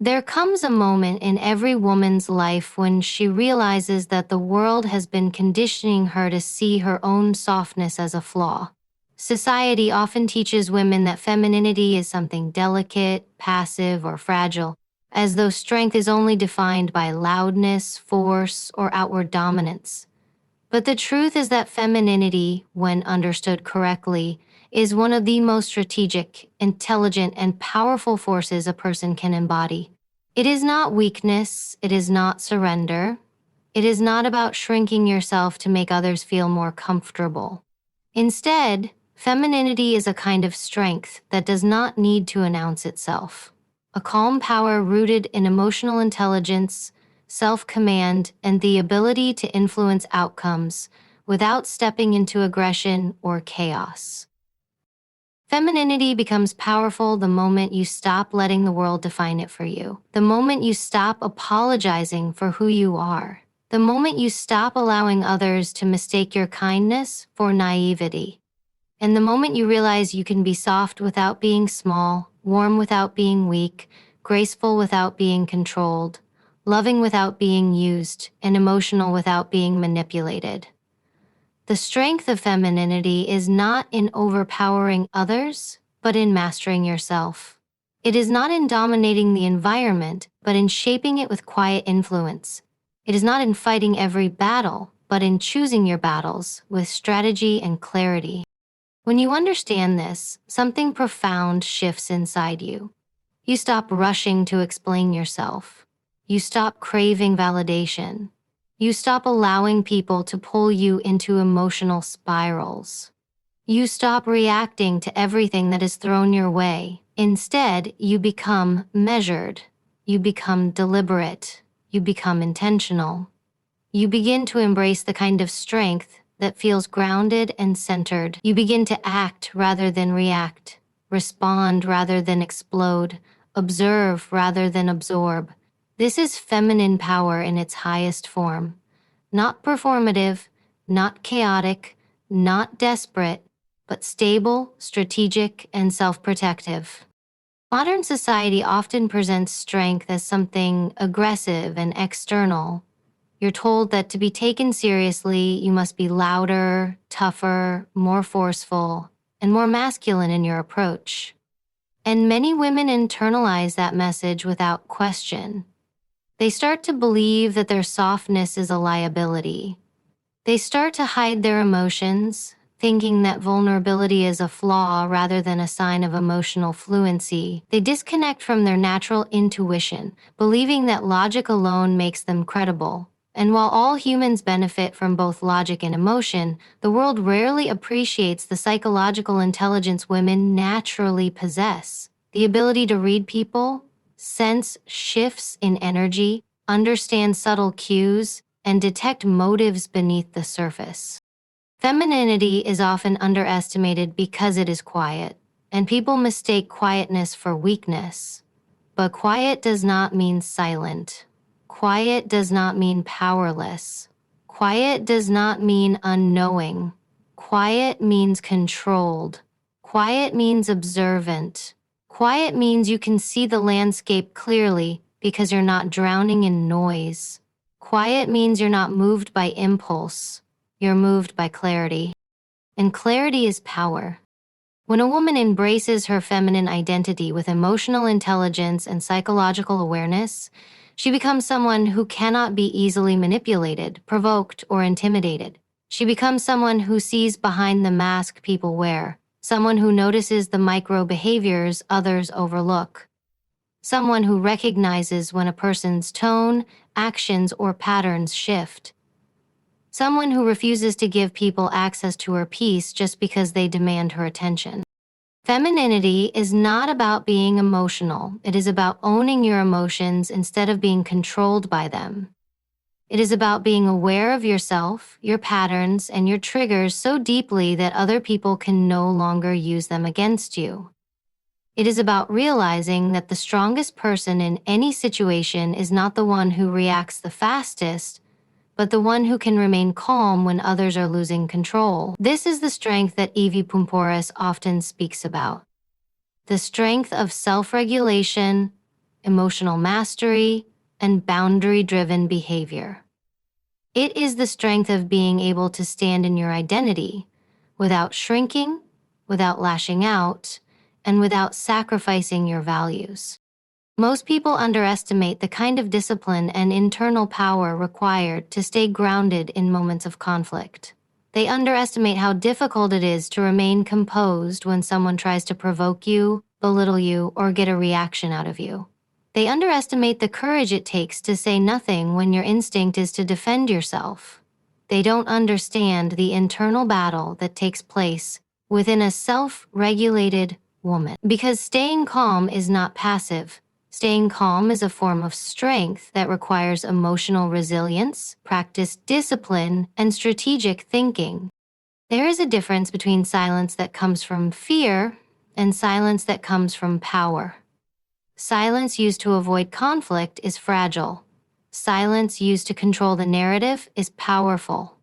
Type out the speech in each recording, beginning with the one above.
There comes a moment in every woman's life when she realizes that the world has been conditioning her to see her own softness as a flaw. Society often teaches women that femininity is something delicate, passive, or fragile, as though strength is only defined by loudness, force, or outward dominance. But the truth is that femininity, when understood correctly, is one of the most strategic, intelligent, and powerful forces a person can embody. It is not weakness, it is not surrender, it is not about shrinking yourself to make others feel more comfortable. Instead, femininity is a kind of strength that does not need to announce itself. A calm power rooted in emotional intelligence, self-command, and the ability to influence outcomes without stepping into aggression or chaos. Femininity becomes powerful the moment you stop letting the world define it for you. The moment you stop apologizing for who you are. The moment you stop allowing others to mistake your kindness for naivety. And the moment you realize you can be soft without being small, warm without being weak, graceful without being controlled, loving without being used, and emotional without being manipulated. The strength of femininity is not in overpowering others, but in mastering yourself. It is not in dominating the environment, but in shaping it with quiet influence. It is not in fighting every battle, but in choosing your battles with strategy and clarity. When you understand this, something profound shifts inside you. You stop rushing to explain yourself. You stop craving validation. You stop allowing people to pull you into emotional spirals. You stop reacting to everything that is thrown your way. Instead, you become measured. You become deliberate. You become intentional. You begin to embrace the kind of strength that feels grounded and centered. You begin to act rather than react, respond rather than explode, observe rather than absorb. This is feminine power in its highest form. Not performative, not chaotic, not desperate, but stable, strategic, and self-protective. Modern society often presents strength as something aggressive and external. You're told that to be taken seriously, you must be louder, tougher, more forceful, and more masculine in your approach. And many women internalize that message without question. They start to believe that their softness is a liability. They start to hide their emotions, thinking that vulnerability is a flaw rather than a sign of emotional fluency. They disconnect from their natural intuition, believing that logic alone makes them credible. And while all humans benefit from both logic and emotion, the world rarely appreciates the psychological intelligence women naturally possess. The ability to read people, sense shifts in energy, understand subtle cues, and detect motives beneath the surface. Femininity is often underestimated because it is quiet, and people mistake quietness for weakness. But quiet does not mean silent. Quiet does not mean powerless. Quiet does not mean unknowing. Quiet means controlled. Quiet means observant. Quiet means you can see the landscape clearly because you're not drowning in noise. Quiet means you're not moved by impulse. You're moved by clarity. And clarity is power. When a woman embraces her feminine identity with emotional intelligence and psychological awareness, she becomes someone who cannot be easily manipulated, provoked, or intimidated. She becomes someone who sees behind the mask people wear, someone who notices the micro behaviors others overlook, someone who recognizes when a person's tone, actions, or patterns shift, someone who refuses to give people access to her peace just because they demand her attention. Femininity is not about being emotional. It is about owning your emotions instead of being controlled by them. It is about being aware of yourself, your patterns, and your triggers so deeply that other people can no longer use them against you. It is about realizing that the strongest person in any situation is not the one who reacts the fastest, but the one who can remain calm when others are losing control. This is the strength that Evy Poumpouras often speaks about. The strength of self-regulation, emotional mastery, and boundary-driven behavior. It is the strength of being able to stand in your identity without shrinking, without lashing out, and without sacrificing your values. Most people underestimate the kind of discipline and internal power required to stay grounded in moments of conflict. They underestimate how difficult it is to remain composed when someone tries to provoke you, belittle you, or get a reaction out of you. They underestimate the courage it takes to say nothing when your instinct is to defend yourself. They don't understand the internal battle that takes place within a self-regulated woman. Because staying calm is not passive. Staying calm is a form of strength that requires emotional resilience, practiced discipline, and strategic thinking. There is a difference between silence that comes from fear and silence that comes from power. Silence used to avoid conflict is fragile. Silence used to control the narrative is powerful.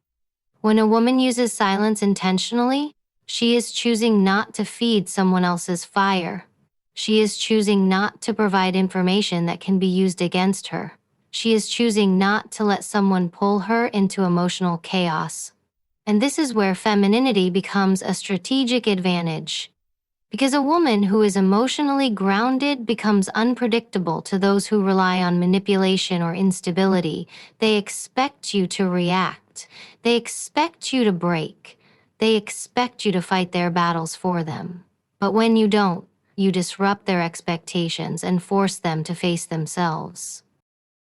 When a woman uses silence intentionally, she is choosing not to feed someone else's fire. She is choosing not to provide information that can be used against her. She is choosing not to let someone pull her into emotional chaos. And this is where femininity becomes a strategic advantage. Because a woman who is emotionally grounded becomes unpredictable to those who rely on manipulation or instability. They expect you to react. They expect you to break. They expect you to fight their battles for them. But when you don't, you disrupt their expectations and force them to face themselves.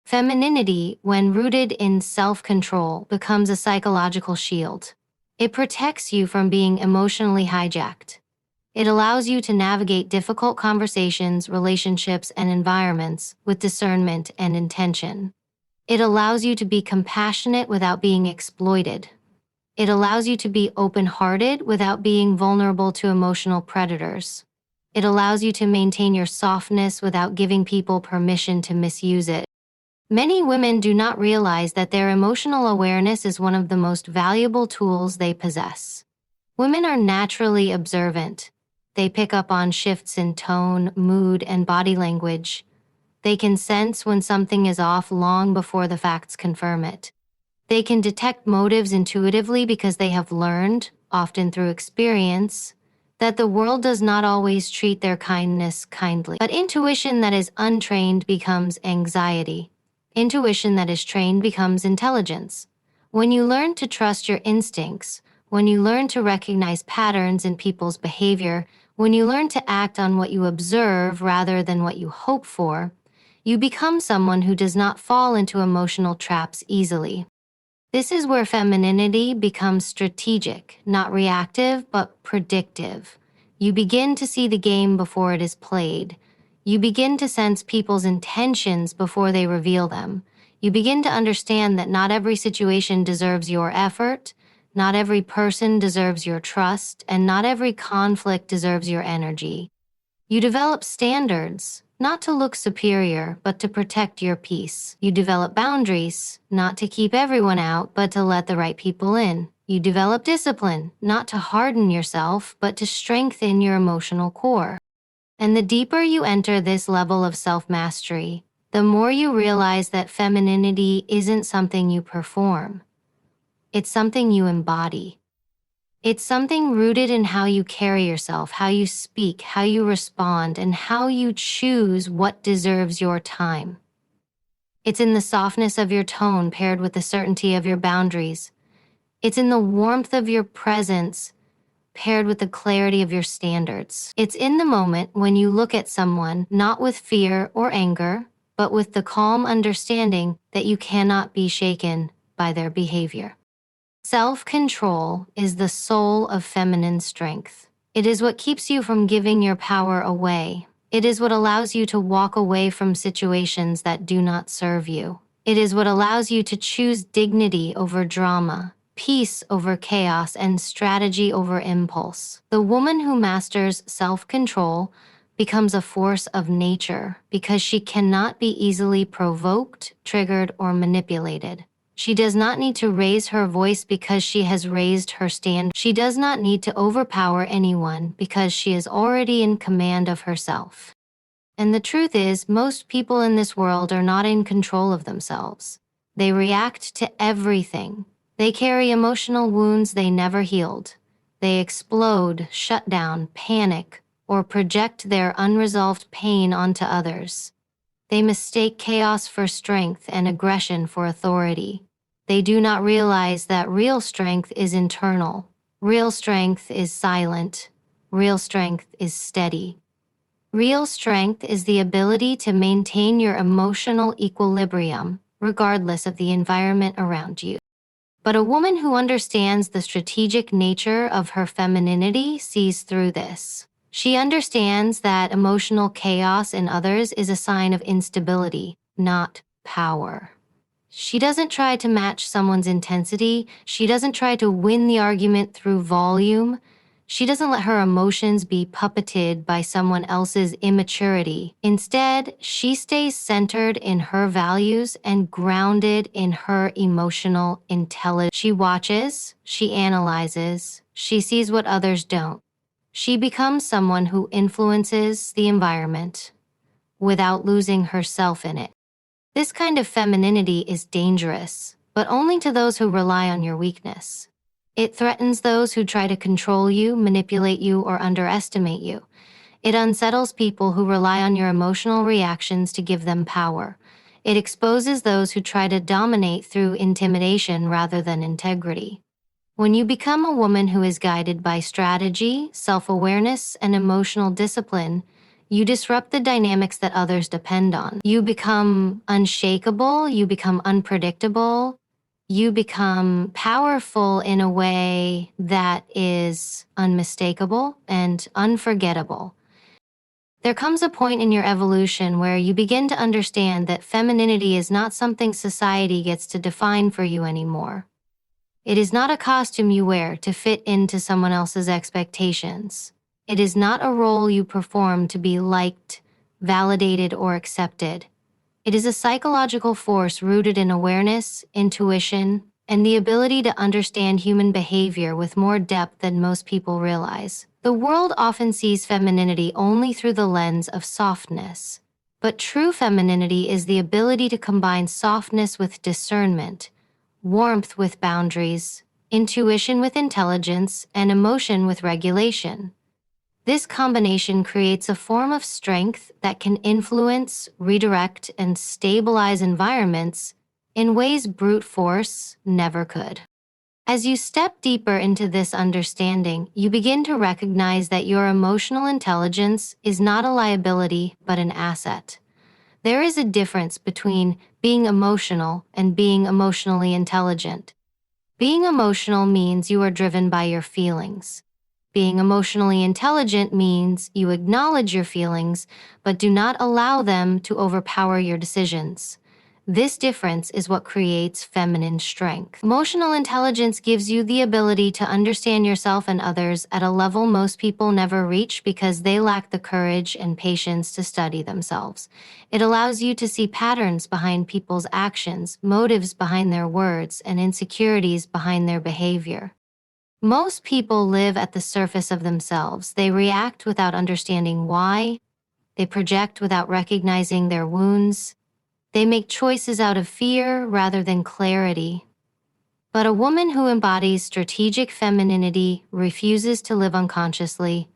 Femininity, when rooted in self-control, becomes a psychological shield. It protects you from being emotionally hijacked. It allows you to navigate difficult conversations, relationships, and environments with discernment and intention. It allows you to be compassionate without being exploited. It allows you to be open-hearted without being vulnerable to emotional predators. It allows you to maintain your softness without giving people permission to misuse it. Many women do not realize that their emotional awareness is one of the most valuable tools they possess. Women are naturally observant. They pick up on shifts in tone, mood, and body language. They can sense when something is off long before the facts confirm it. They can detect motives intuitively because they have learned, often through experience, that the world does not always treat their kindness kindly. But intuition that is untrained becomes anxiety. Intuition that is trained becomes intelligence. When you learn to trust your instincts, when you learn to recognize patterns in people's behavior, when you learn to act on what you observe rather than what you hope for, you become someone who does not fall into emotional traps easily. This is where femininity becomes strategic, not reactive, but predictive. You begin to see the game before it is played. You begin to sense people's intentions before they reveal them. You begin to understand that not every situation deserves your effort, not every person deserves your trust, and not every conflict deserves your energy. You develop standards, not to look superior, but to protect your peace. You develop boundaries, not to keep everyone out, but to let the right people in. You develop discipline, not to harden yourself, but to strengthen your emotional core. And the deeper you enter this level of self-mastery, the more you realize that femininity isn't something you perform. It's something you embody. It's something rooted in how you carry yourself, how you speak, how you respond, and how you choose what deserves your time. It's in the softness of your tone paired with the certainty of your boundaries. It's in the warmth of your presence paired with the clarity of your standards. It's in the moment when you look at someone not with fear or anger, but with the calm understanding that you cannot be shaken by their behavior. Self-control is the soul of feminine strength. It is what keeps you from giving your power away. It is what allows you to walk away from situations that do not serve you. It is what allows you to choose dignity over drama, peace over chaos, and strategy over impulse. The woman who masters self-control becomes a force of nature because she cannot be easily provoked, triggered, or manipulated. She does not need to raise her voice because she has raised her stand. She does not need to overpower anyone because she is already in command of herself. And the truth is, most people in this world are not in control of themselves. They react to everything. They carry emotional wounds they never healed. They explode, shut down, panic, or project their unresolved pain onto others. They mistake chaos for strength and aggression for authority. They do not realize that real strength is internal. Real strength is silent. Real strength is steady. Real strength is the ability to maintain your emotional equilibrium, regardless of the environment around you. But a woman who understands the strategic nature of her femininity sees through this. She understands that emotional chaos in others is a sign of instability, not power. She doesn't try to match someone's intensity. She doesn't try to win the argument through volume. She doesn't let her emotions be puppeted by someone else's immaturity. Instead, she stays centered in her values and grounded in her emotional intelligence. She watches, she analyzes, she sees what others don't. She becomes someone who influences the environment without losing herself in it. This kind of femininity is dangerous, but only to those who rely on your weakness. It threatens those who try to control you, manipulate you, or underestimate you. It unsettles people who rely on your emotional reactions to give them power. It exposes those who try to dominate through intimidation rather than integrity. When you become a woman who is guided by strategy, self-awareness, and emotional discipline, you disrupt the dynamics that others depend on. You become unshakable, you become unpredictable, you become powerful in a way that is unmistakable and unforgettable. There comes a point in your evolution where you begin to understand that femininity is not something society gets to define for you anymore. It is not a costume you wear to fit into someone else's expectations. It is not a role you perform to be liked, validated, or accepted. It is a psychological force rooted in awareness, intuition, and the ability to understand human behavior with more depth than most people realize. The world often sees femininity only through the lens of softness. But true femininity is the ability to combine softness with discernment, warmth with boundaries, intuition with intelligence, and emotion with regulation. This combination creates a form of strength that can influence, redirect, and stabilize environments in ways brute force never could. As you step deeper into this understanding, you begin to recognize that your emotional intelligence is not a liability but an asset. There is a difference between being emotional and being emotionally intelligent. Being emotional means you are driven by your feelings. Being emotionally intelligent means you acknowledge your feelings, but do not allow them to overpower your decisions. This difference is what creates feminine strength. Emotional intelligence gives you the ability to understand yourself and others at a level most people never reach because they lack the courage and patience to study themselves. It allows you to see patterns behind people's actions, motives behind their words, and insecurities behind their behavior. Most people live at the surface of themselves. They react without understanding why. They project without recognizing their wounds. They make choices out of fear rather than clarity. But a woman who embodies strategic femininity refuses to live unconsciously.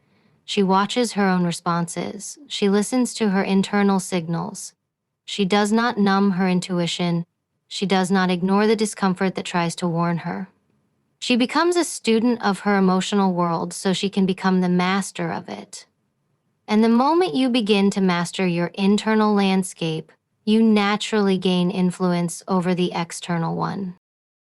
She watches her own responses. She listens to her internal signals. She does not numb her intuition. She does not ignore the discomfort that tries to warn her. She becomes a student of her emotional world so she can become the master of it. And the moment you begin to master your internal landscape, you naturally gain influence over the external one.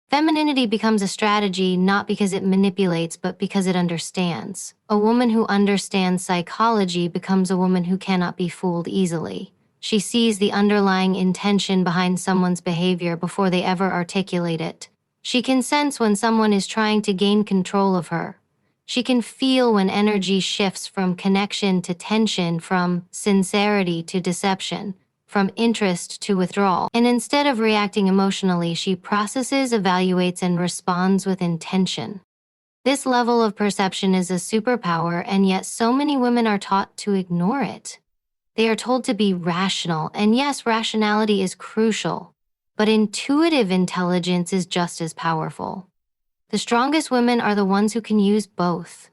Femininity becomes a strategy not because it manipulates, but because it understands. A woman who understands psychology becomes a woman who cannot be fooled easily. She sees the underlying intention behind someone's behavior before they ever articulate it. She can sense when someone is trying to gain control of her. She can feel when energy shifts from connection to tension, from sincerity to deception, from interest to withdrawal. And instead of reacting emotionally, she processes, evaluates, and responds with intention. This level of perception is a superpower, and yet so many women are taught to ignore it. They are told to be rational, and yes, rationality is crucial, but intuitive intelligence is just as powerful. The strongest women are the ones who can use both.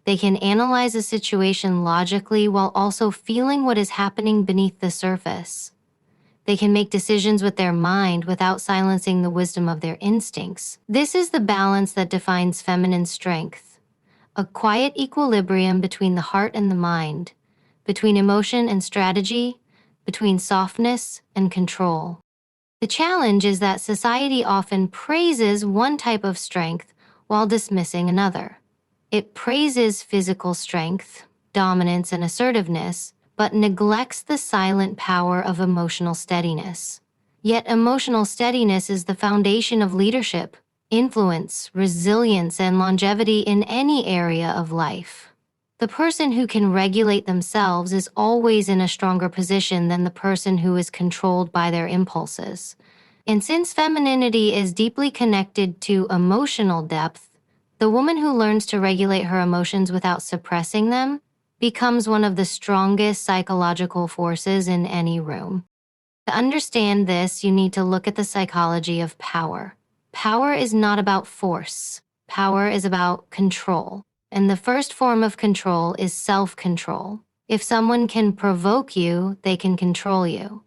They can analyze a situation logically while also feeling what is happening beneath the surface. They can make decisions with their mind without silencing the wisdom of their instincts. This is the balance that defines feminine strength, a quiet equilibrium between the heart and the mind, between emotion and strategy, between softness and control. The challenge is that society often praises one type of strength while dismissing another. It praises physical strength, dominance, and assertiveness, but neglects the silent power of emotional steadiness. Yet emotional steadiness is the foundation of leadership, influence, resilience, and longevity in any area of life. The person who can regulate themselves is always in a stronger position than the person who is controlled by their impulses. And since femininity is deeply connected to emotional depth, the woman who learns to regulate her emotions without suppressing them becomes one of the strongest psychological forces in any room. To understand this, you need to look at the psychology of power. Power is not about force. Power is about control. And the first form of control is self-control. If someone can provoke you, they can control you.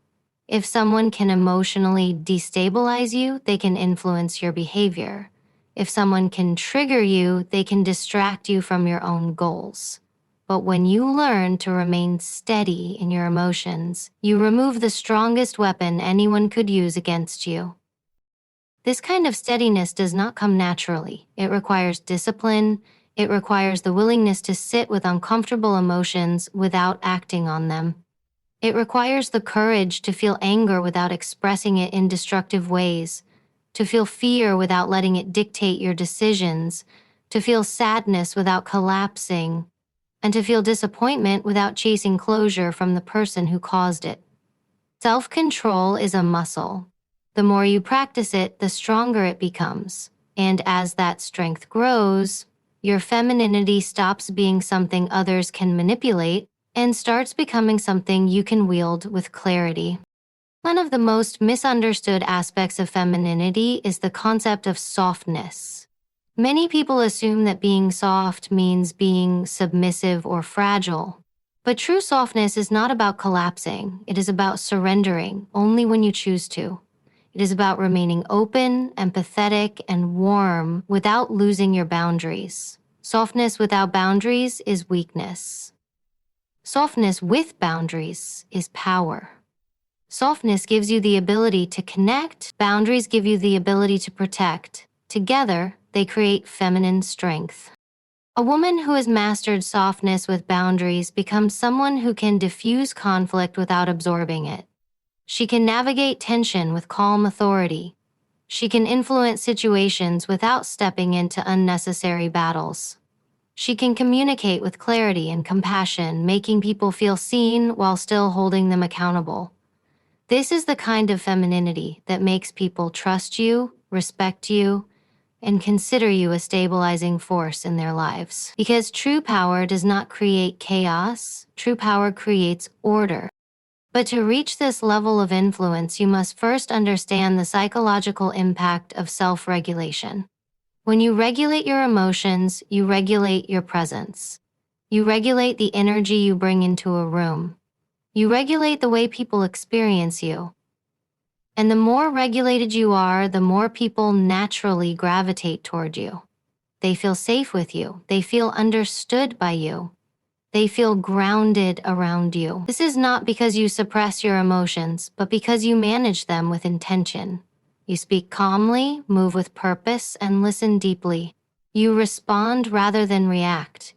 If someone can emotionally destabilize you, they can influence your behavior. If someone can trigger you, they can distract you from your own goals. But when you learn to remain steady in your emotions, you remove the strongest weapon anyone could use against you. This kind of steadiness does not come naturally. It requires discipline. It requires the willingness to sit with uncomfortable emotions without acting on them. It requires the courage to feel anger without expressing it in destructive ways, to feel fear without letting it dictate your decisions, to feel sadness without collapsing, and to feel disappointment without chasing closure from the person who caused it. Self-control is a muscle. The more you practice it, the stronger it becomes. And as that strength grows, your femininity stops being something others can manipulate and starts becoming something you can wield with clarity. One of the most misunderstood aspects of femininity is the concept of softness. Many people assume that being soft means being submissive or fragile. But true softness is not about collapsing. It is about surrendering only when you choose to. It is about remaining open, empathetic, and warm without losing your boundaries. Softness without boundaries is weakness. Softness with boundaries is power. Softness gives you the ability to connect. Boundaries give you the ability to protect. Together, they create feminine strength. A woman who has mastered softness with boundaries becomes someone who can diffuse conflict without absorbing it. She can navigate tension with calm authority. She can influence situations without stepping into unnecessary battles. She can communicate with clarity and compassion, making people feel seen while still holding them accountable. This is the kind of femininity that makes people trust you, respect you, and consider you a stabilizing force in their lives. Because true power does not create chaos, true power creates order. But to reach this level of influence, you must first understand the psychological impact of self-regulation. When you regulate your emotions, you regulate your presence. You regulate the energy you bring into a room. You regulate the way people experience you. And the more regulated you are, the more people naturally gravitate toward you. They feel safe with you. They feel understood by you. They feel grounded around you. This is not because you suppress your emotions, but because you manage them with intention. You speak calmly, move with purpose, and listen deeply. You respond rather than react.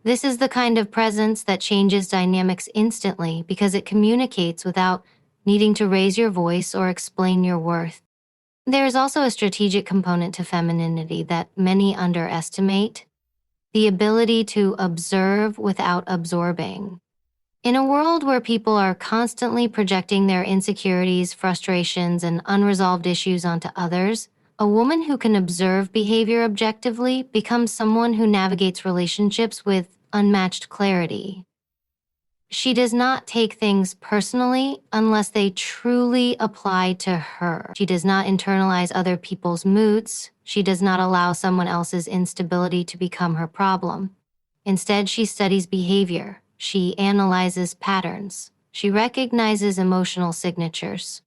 This is the kind of presence that changes dynamics instantly because it communicates without needing to raise your voice or explain your worth. There is also a strategic component to femininity that many underestimate: the ability to observe without absorbing. In a world where people are constantly projecting their insecurities, frustrations, and unresolved issues onto others, a woman who can observe behavior objectively becomes someone who navigates relationships with unmatched clarity. She does not take things personally unless they truly apply to her. She does not internalize other people's moods. She does not allow someone else's instability to become her problem. Instead, she studies behavior. She analyzes patterns. She recognizes emotional signatures.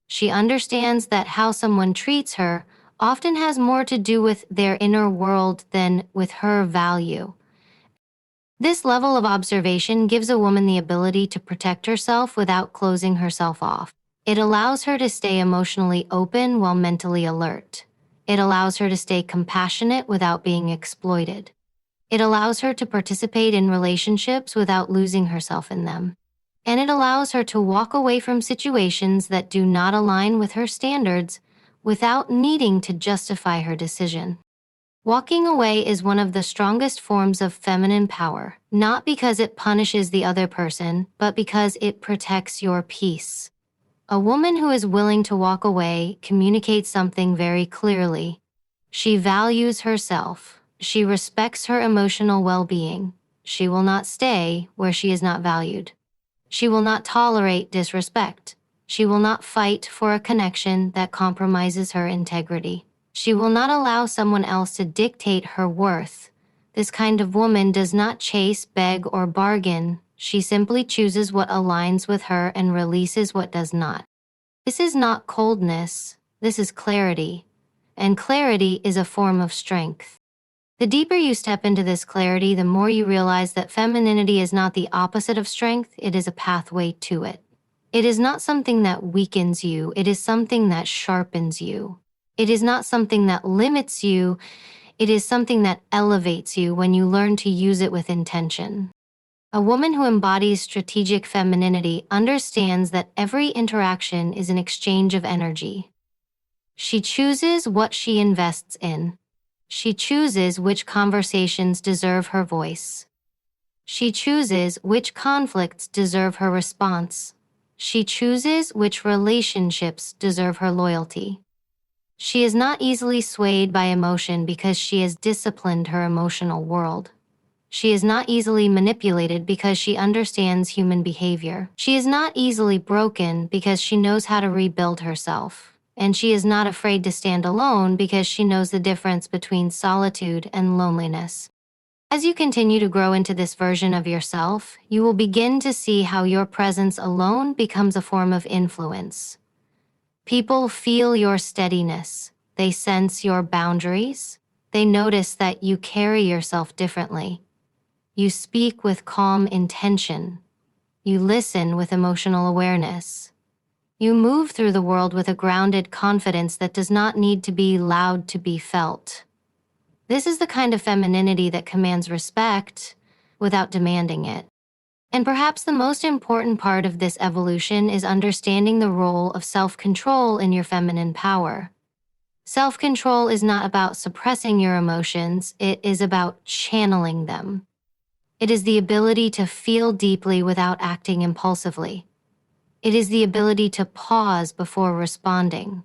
She understands that how someone treats her often has more to do with their inner world than with her value. This level of observation gives a woman the ability to protect herself without closing herself off. It allows her to stay emotionally open while mentally alert. It allows her to stay compassionate without being exploited. It allows her to participate in relationships without losing herself in them. And it allows her to walk away from situations that do not align with her standards without needing to justify her decision. Walking away is one of the strongest forms of feminine power, not because it punishes the other person, but because it protects your peace. A woman who is willing to walk away communicates something very clearly. She values herself. She respects her emotional well-being. She will not stay where she is not valued. She will not tolerate disrespect. She will not fight for a connection that compromises her integrity. She will not allow someone else to dictate her worth. This kind of woman does not chase, beg, or bargain. She simply chooses what aligns with her and releases what does not. This is not coldness. This is clarity. And clarity is a form of strength. The deeper you step into this clarity, the more you realize that femininity is not the opposite of strength, it is a pathway to it. It is not something that weakens you, it is something that sharpens you. It is not something that limits you, it is something that elevates you when you learn to use it with intention. A woman who embodies strategic femininity understands that every interaction is an exchange of energy. She chooses what she invests in. She chooses which conversations deserve her voice. She chooses which conflicts deserve her response. She chooses which relationships deserve her loyalty. She is not easily swayed by emotion because she has disciplined her emotional world. She is not easily manipulated because she understands human behavior. She is not easily broken because she knows how to rebuild herself. And she is not afraid to stand alone because she knows the difference between solitude and loneliness. As you continue to grow into this version of yourself, you will begin to see how your presence alone becomes a form of influence. People feel your steadiness. They sense your boundaries. They notice that you carry yourself differently. You speak with calm intention. You listen with emotional awareness. You move through the world with a grounded confidence that does not need to be loud to be felt. This is the kind of femininity that commands respect without demanding it. And perhaps the most important part of this evolution is understanding the role of self-control in your feminine power. Self-control is not about suppressing your emotions, it is about channeling them. It is the ability to feel deeply without acting impulsively. It is the ability to pause before responding.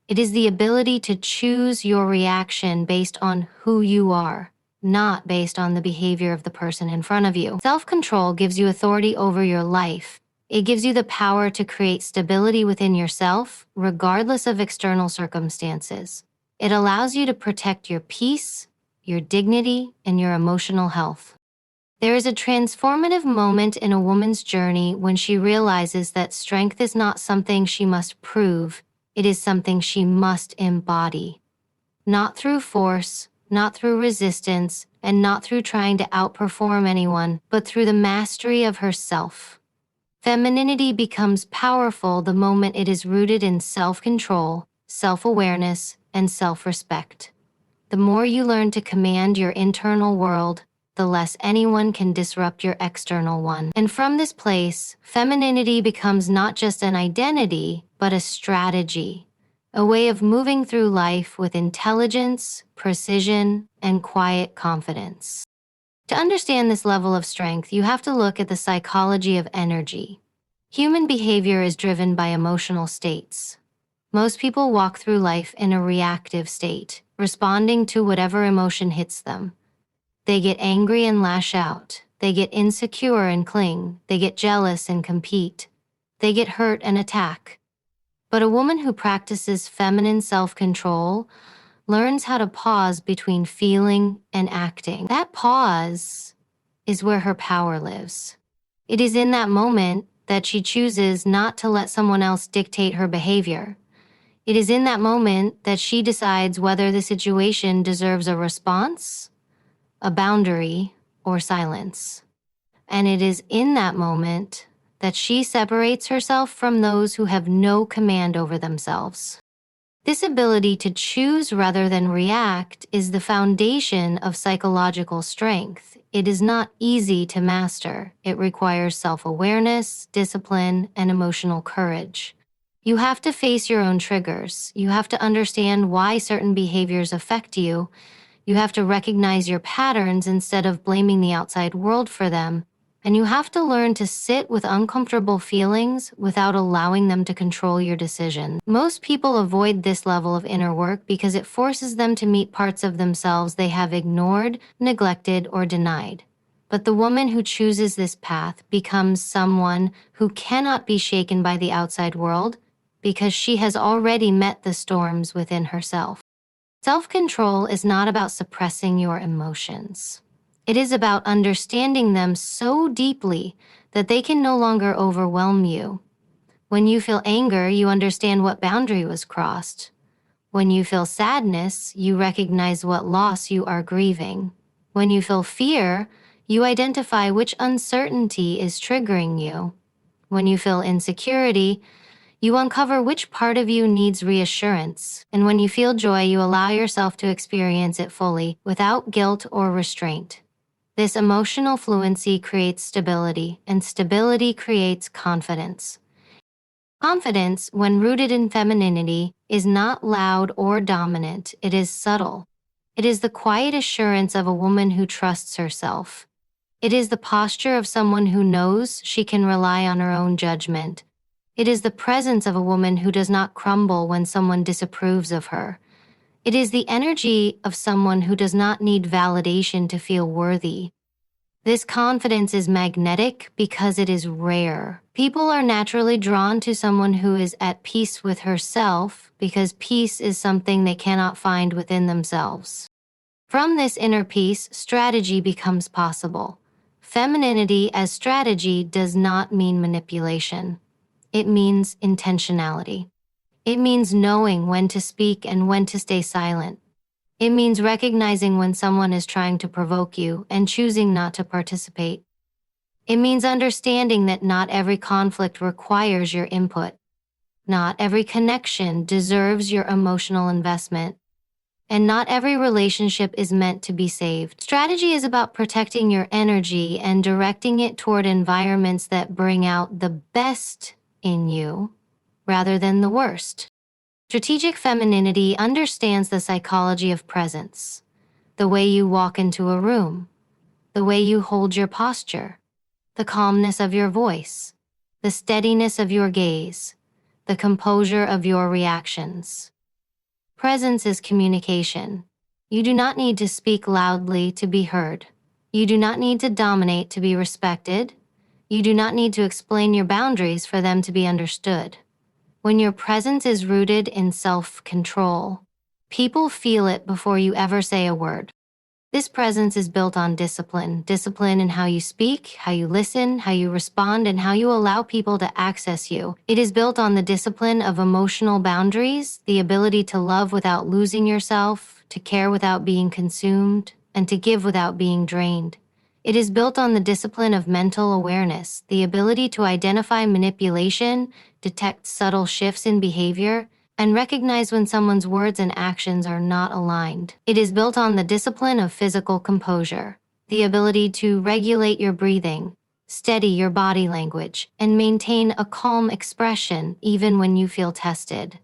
It is the ability to choose your reaction based on who you are, not based on the behavior of the person in front of you. Self-control gives you authority over your life. It gives you the power to create stability within yourself, regardless of external circumstances. It allows you to protect your peace, your dignity, and your emotional health. There is a transformative moment in a woman's journey when she realizes that strength is not something she must prove, it is something she must embody. Not through force, not through resistance, and not through trying to outperform anyone, but through the mastery of herself. Femininity becomes powerful the moment it is rooted in self-control, self-awareness, and self-respect. The more you learn to command your internal world, the less anyone can disrupt your external one. And from this place, femininity becomes not just an identity, but a strategy, a way of moving through life with intelligence, precision, and quiet confidence. To understand this level of strength, you have to look at the psychology of energy. Human behavior is driven by emotional states. Most people walk through life in a reactive state, responding to whatever emotion hits them. They get angry and lash out. They get insecure and cling. They get jealous and compete. They get hurt and attack. But a woman who practices feminine self-control learns how to pause between feeling and acting. That pause is where her power lives. It is in that moment that she chooses not to let someone else dictate her behavior. It is in that moment that she decides whether the situation deserves a response, a boundary, or silence. And it is in that moment that she separates herself from those who have no command over themselves. This ability to choose rather than react is the foundation of psychological strength. It is not easy to master. It requires self-awareness, discipline, and emotional courage. You have to face your own triggers. You have to understand why certain behaviors affect you. You have to recognize your patterns instead of blaming the outside world for them. And you have to learn to sit with uncomfortable feelings without allowing them to control your decision. Most people avoid this level of inner work because it forces them to meet parts of themselves they have ignored, neglected, or denied. But the woman who chooses this path becomes someone who cannot be shaken by the outside world because she has already met the storms within herself. Self-control is not about suppressing your emotions. It is about understanding them so deeply that they can no longer overwhelm you. When you feel anger, you understand what boundary was crossed. When you feel sadness, you recognize what loss you are grieving. When you feel fear, you identify which uncertainty is triggering you. When you feel insecurity, you uncover which part of you needs reassurance. And when you feel joy, you allow yourself to experience it fully, without guilt or restraint. This emotional fluency creates stability, and stability creates confidence. Confidence, when rooted in femininity, is not loud or dominant. It is subtle. It is the quiet assurance of a woman who trusts herself. It is the posture of someone who knows she can rely on her own judgment. It is the presence of a woman who does not crumble when someone disapproves of her. It is the energy of someone who does not need validation to feel worthy. This confidence is magnetic because it is rare. People are naturally drawn to someone who is at peace with herself because peace is something they cannot find within themselves. From this inner peace, strategy becomes possible. Femininity as strategy does not mean manipulation. It means intentionality. It means knowing when to speak and when to stay silent. It means recognizing when someone is trying to provoke you and choosing not to participate. It means understanding that not every conflict requires your input. Not every connection deserves your emotional investment. And not every relationship is meant to be saved. Strategy is about protecting your energy and directing it toward environments that bring out the best in you rather than the worst. Strategic femininity understands the psychology of presence, the way you walk into a room, the way you hold your posture, the calmness of your voice, the steadiness of your gaze, the composure of your reactions. Presence is communication. You do not need to speak loudly to be heard. You do not need to dominate to be respected. You do not need to explain your boundaries for them to be understood. When your presence is rooted in self-control, people feel it before you ever say a word. This presence is built on discipline. Discipline in how you speak, how you listen, how you respond, and how you allow people to access you. It is built on the discipline of emotional boundaries, the ability to love without losing yourself, to care without being consumed, and to give without being drained. It is built on the discipline of mental awareness, the ability to identify manipulation, detect subtle shifts in behavior, and recognize when someone's words and actions are not aligned. It is built on the discipline of physical composure, the ability to regulate your breathing, steady your body language, and maintain a calm expression even when you feel tested.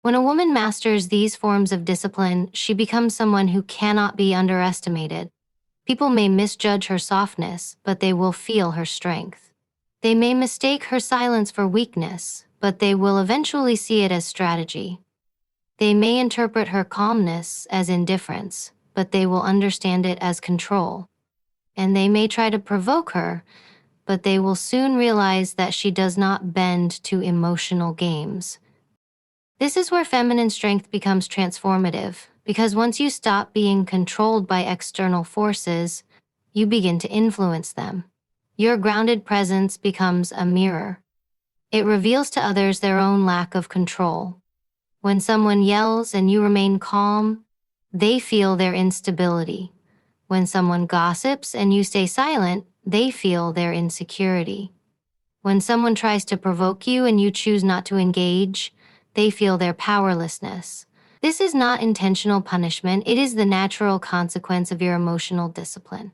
When a woman masters these forms of discipline, she becomes someone who cannot be underestimated. People may misjudge her softness, but they will feel her strength. They may mistake her silence for weakness, but they will eventually see it as strategy. They may interpret her calmness as indifference, but they will understand it as control. and they may try to provoke her, but they will soon realize that she does not bend to emotional games. This is where feminine strength becomes transformative, because once you stop being controlled by external forces, you begin to influence them. Your grounded presence becomes a mirror. It reveals to others their own lack of control. When someone yells and you remain calm, they feel their instability. When someone gossips and you stay silent, they feel their insecurity. When someone tries to provoke you and you choose not to engage, they feel their powerlessness. This is not intentional punishment, it is the natural consequence of your emotional discipline.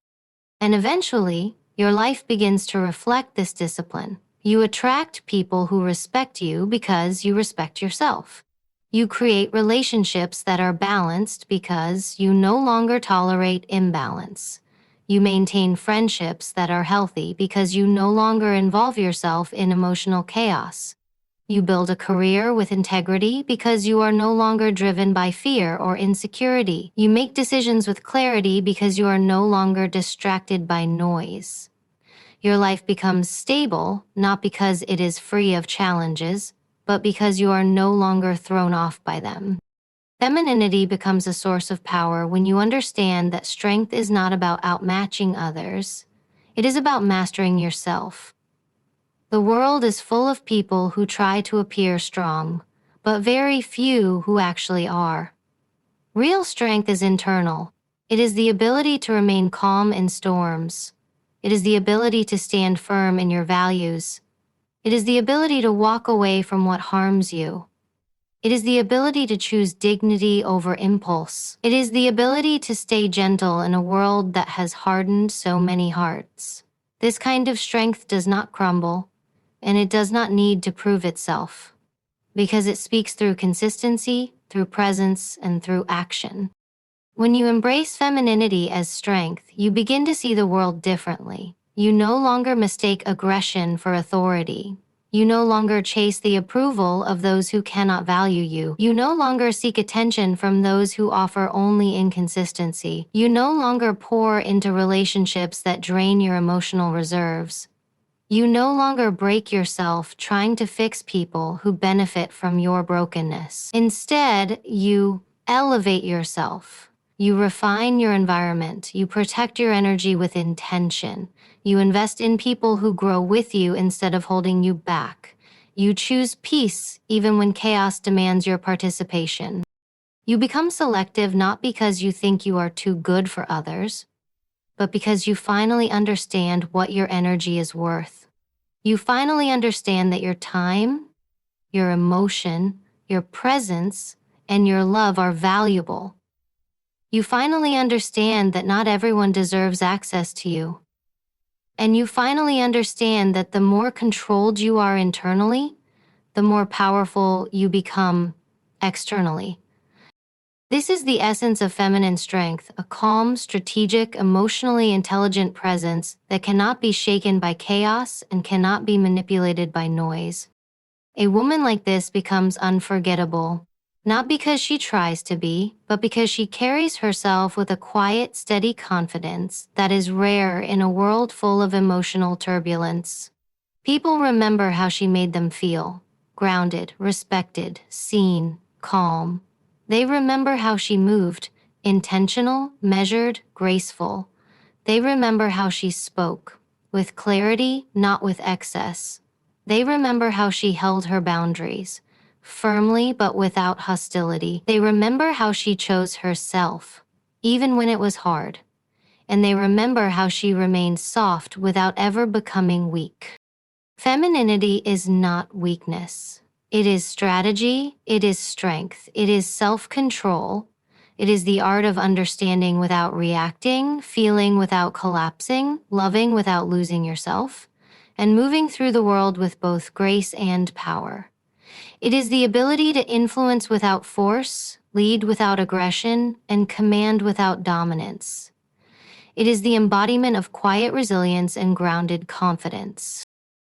And eventually, your life begins to reflect this discipline. You attract people who respect you because you respect yourself. You create relationships that are balanced because you no longer tolerate imbalance. You maintain friendships that are healthy because you no longer involve yourself in emotional chaos. You build a career with integrity because you are no longer driven by fear or insecurity. You make decisions with clarity because you are no longer distracted by noise. Your life becomes stable, not because it is free of challenges, but because you are no longer thrown off by them. Femininity becomes a source of power when you understand that strength is not about outmatching others. It is about mastering yourself. The world is full of people who try to appear strong, but very few who actually are. Real strength is internal. It is the ability to remain calm in storms. It is the ability to stand firm in your values. It is the ability to walk away from what harms you. It is the ability to choose dignity over impulse. It is the ability to stay gentle in a world that has hardened so many hearts. This kind of strength does not crumble, and it does not need to prove itself, because it speaks through consistency, through presence, and through action. When you embrace femininity as strength, you begin to see the world differently. You no longer mistake aggression for authority. You no longer chase the approval of those who cannot value you. You no longer seek attention from those who offer only inconsistency. You no longer pour into relationships that drain your emotional reserves. You no longer break yourself trying to fix people who benefit from your brokenness. Instead, you elevate yourself. You refine your environment. You protect your energy with intention. You invest in people who grow with you instead of holding you back. You choose peace even when chaos demands your participation. You become selective not because you think you are too good for others, but because you finally understand what your energy is worth. You finally understand that your time, your emotion, your presence, and your love are valuable. You finally understand that not everyone deserves access to you. And you finally understand that the more controlled you are internally, the more powerful you become externally. This is the essence of feminine strength, a calm, strategic, emotionally intelligent presence that cannot be shaken by chaos and cannot be manipulated by noise. A woman like this becomes unforgettable, not because she tries to be, but because she carries herself with a quiet, steady confidence that is rare in a world full of emotional turbulence. People remember how she made them feel: grounded, respected, seen, calm. They remember how she moved: intentional, measured, graceful. They remember how she spoke: with clarity, not with excess. They remember how she held her boundaries: firmly but without hostility. They remember how she chose herself, even when it was hard. And they remember how she remained soft without ever becoming weak. Femininity is not weakness. It is strategy, it is strength, it is self-control. It is the art of understanding without reacting, feeling without collapsing, loving without losing yourself, and moving through the world with both grace and power. It is the ability to influence without force, lead without aggression, and command without dominance. It is the embodiment of quiet resilience and grounded confidence.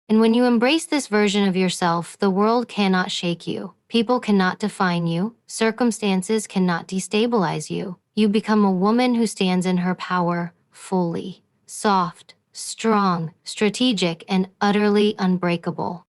And when you embrace this version of yourself, the world cannot shake you. People cannot define you. Circumstances cannot destabilize you. You become a woman who stands in her power fully, soft, strong, strategic, and utterly unbreakable.